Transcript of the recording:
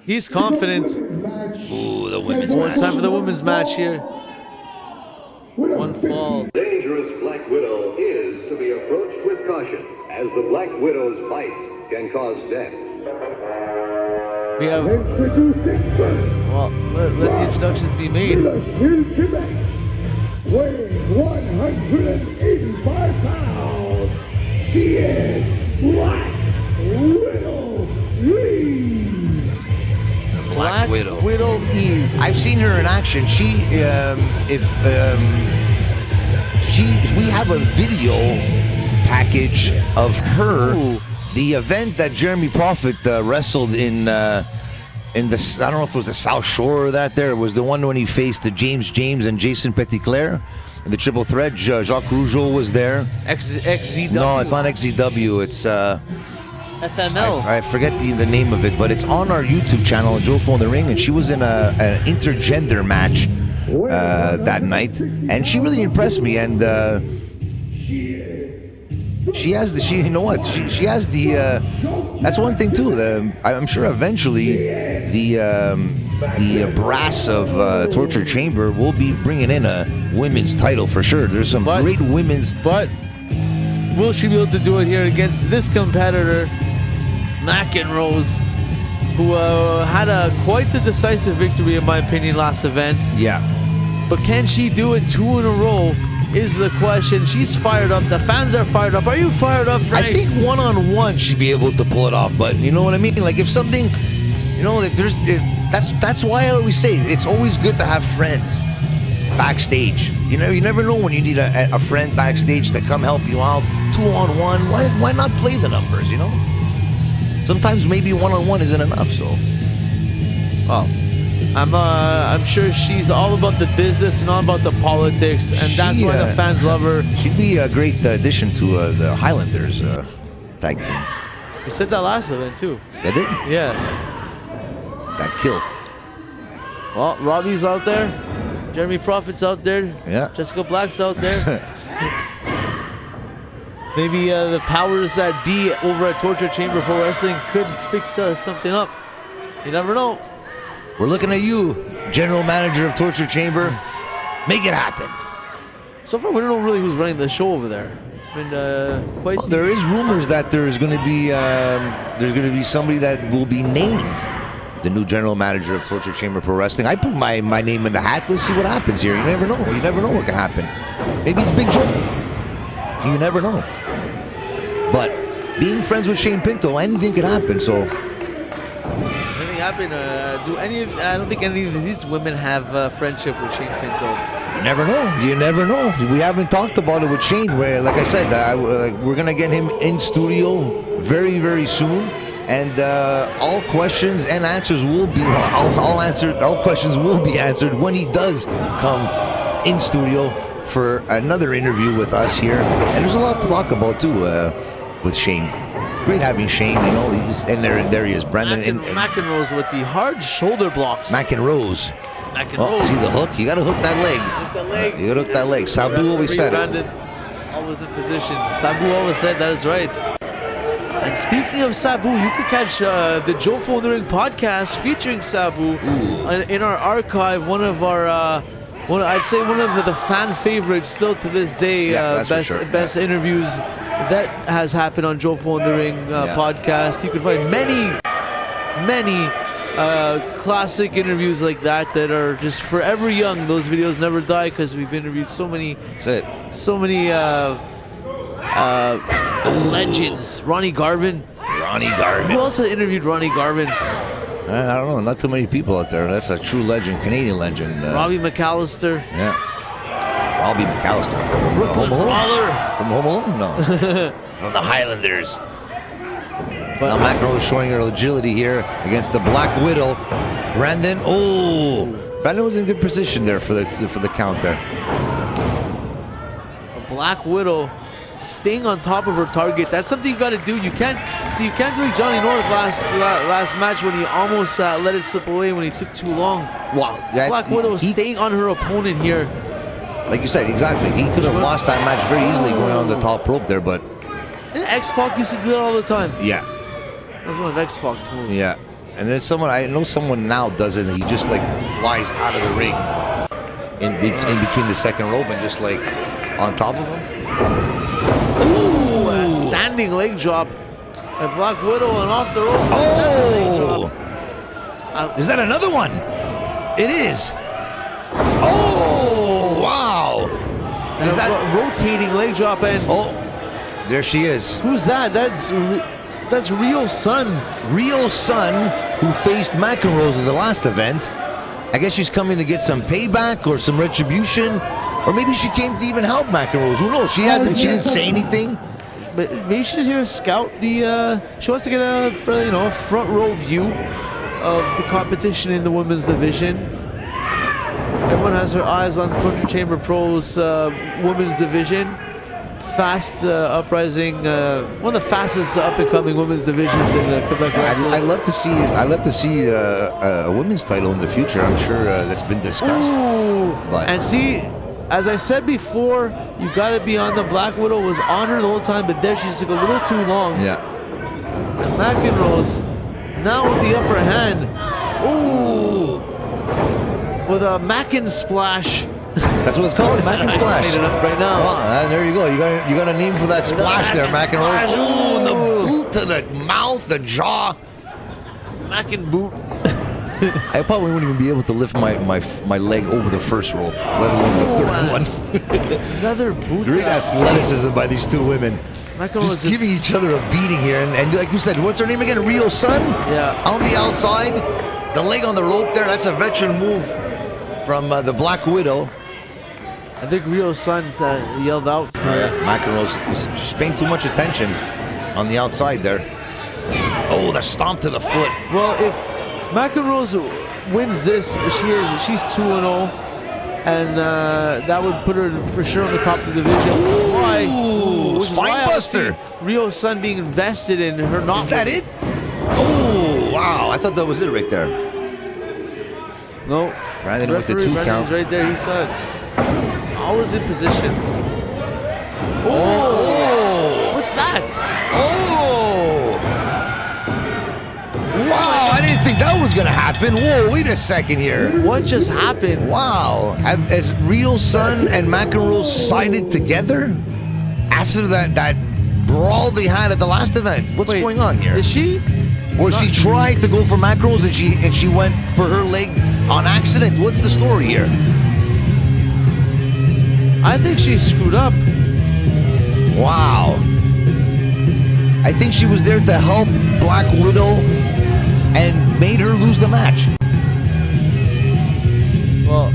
He's confident. Ooh, the women's match. It's time for the women's match here. One fall. Dangerous Black Widow is to be approached with caution, as the Black Widow's bite can cause death. We have. Well, let the introductions be made. In Quebec, weighing 185 pounds, she is Black Widow Eve. Black Widow. Widow Eve. I've seen her in action. We have a video package of her. Ooh. The event that Jeremy Prophet wrestled in the, I don't know if it was the South Shore or that there. It was the one when he faced the James and Jason Petitclerc in the triple threat. Jacques Rougeau was there. XZW. No, it's not XZW. It's FML. I forget the name of it, but it's on our YouTube channel, Jofo in the Ring, and she was in an intergender match that night, and she really impressed me. And she has the that's one thing too. I'm sure eventually the brass of Torture Chamber will be bringing in a women's title for sure. There's some great women's. But will she be able to do it here against this competitor, MCENROSE, who had quite the decisive victory in my opinion last event? Yeah. But can she do it 2 in a row is the question. She's fired up. The fans are fired up. Are you fired up, Frank? I think one-on-one she'd be able to pull it off, but you know what I mean? Like if something, that's why I always say it's always good to have friends backstage. You never know when you need a friend backstage to come help you out. 2-on-1, why not play the numbers, Sometimes maybe 1-on-1 isn't enough, so. Oh. I'm sure she's all about the business and all about the politics, and that's why the fans love her. She'd be a great addition to the Highlanders tag team. You said that last event too. I did? Yeah. Got killed. Well, Robbie's out there. Jeremy Prophet's out there. Yeah. Jessica Black's out there. Maybe the powers that be over at Torture Chamber Pro Wrestling could fix something up. You never know. We're looking at you, General Manager of Torture Chamber. Make it happen. So far, we don't know really who's running the show over there. It's been quite. Well, there is rumors that there's going to be somebody that will be named the new General Manager of Torture Chamber Pro Wrestling. I put my name in the hat. We'll see what happens here. You never know. You never know what can happen. Maybe it's Big Joe. You never know. But being friends with Shane Pinto, anything could happen. So. Happen? I don't think any of these women have friendship with Shane Pinto. You never know. You never know. We haven't talked about it with Shane. Where, like I said, we're gonna get him in studio very, very soon, and all questions and answers will be all questions will be answered when he does come in studio for another interview with us here. And there's a lot to talk about too with Shane. Great having Shane, there he is, Brandon. MCENROSE with the hard shoulder blocks. MCENROSE. Oh, see the hook? You got to hook that leg. You got to hook that leg. Sabu always said Brandon, always in position. Sabu always said that is right. And speaking of Sabu, you can catch the Jofo in the Ring podcast featuring Sabu in our archive. One of our, I'd say one of the fan favorites still to this day. Best interviews that has happened on Jofo in the Ring podcast. You can find many classic interviews like that are just forever young. Those videos never die because we've interviewed so many. That's it. So many legends. Ronnie Garvin. Who else had interviewed Ronnie Garvin? I don't know. Not too many people out there. That's a true legend, Canadian legend. Robbie McAllister. Yeah. Robbie McAllister. From Brooklyn Brawler. From Home Alone? No. From the Highlanders. But now McEnroe is showing her agility here against the Black Widow. Brandon. Oh. Brandon was in good position there for the count there. A Black Widow staying on top of her target. That's something you got to do. You can't do like Johnny North last match when he almost let it slip away when he took too long. Wow. Black Widow staying on her opponent here. Like you said, exactly. He could have lost that match very easily going on the top rope there, but... And X-Pac used to do that all the time. Yeah. That was one of X-Pac's moves. Yeah. And then I know someone now does it, and he just like flies out of the ring in between the second rope and just like on top of him. Ooh, a standing leg drop. A Black Widow and off the rope. Oh! Is that another one? It is. Oh, wow. And Is that rotating leg drop and Oh, there she is. who's that? That's Rio Sun. Rio Sun, who faced McEnROSE in the last event. I guess she's coming to get some payback or some retribution, or maybe she came to even help McEnROSE. Who knows? She hasn't. She didn't say anything. But maybe she's here to scout the. She wants to get a front row view of the competition in the women's division. Everyone has their eyes on Torture Chamber Pro's women's division. Fast uprising, one of the fastest up-and-coming women's divisions in Quebec. I love to see a women's title in the future. I'm sure that's been discussed. Ooh. But And see, as I said before, you got to be on the Black Widow was on her the whole time, but there she just took a little too long. yeah, And McEnROSE now with the upper hand. Ooh, with a Mackin splash. that's what it's called, Mac and I just Splash. made it up right now. Well, there you go. You got a name for that splash there, McEnROSE. Splash. Ooh, the boot to the mouth, the jaw. Mackin boot. I probably wouldn't even be able to lift my leg over the first rope, let alone the third one. Another boot. Great athleticism by these two women. McEnROSE Just giving each other a beating here. And like you said, what's her name again? Rio Sun? Yeah. On the outside. The leg on the rope there. That's a veteran move from the Black Widow. I think Rio Sun yelled out for McEnROSE, she's paying too much attention on the outside there. Oh, the stomp to the foot. Well, if McEnROSE wins this, she's 2-0, and that would put her for sure on the top of the division. Ooh, Which is why I spinebuster. see Rio Sun being invested in her not. Is that it? Oh, wow. I thought that was it right there. No. Brandon with the Referee 2 Brandon count. is right there. He saw it. Always in position. Oh. What's that? Oh! Wow, I didn't think that was going to happen. Whoa, wait a second here. What just happened? Wow. Has Rio Sun and McEnROSE sided together after that brawl they had at the last event? What's Wait, going on here? Is she? Or she tried to go for McEnROSE and she went for her leg on accident? What's the story here? I think she screwed up. Wow. I think she was there to help Black Widow and made her lose the match. Well,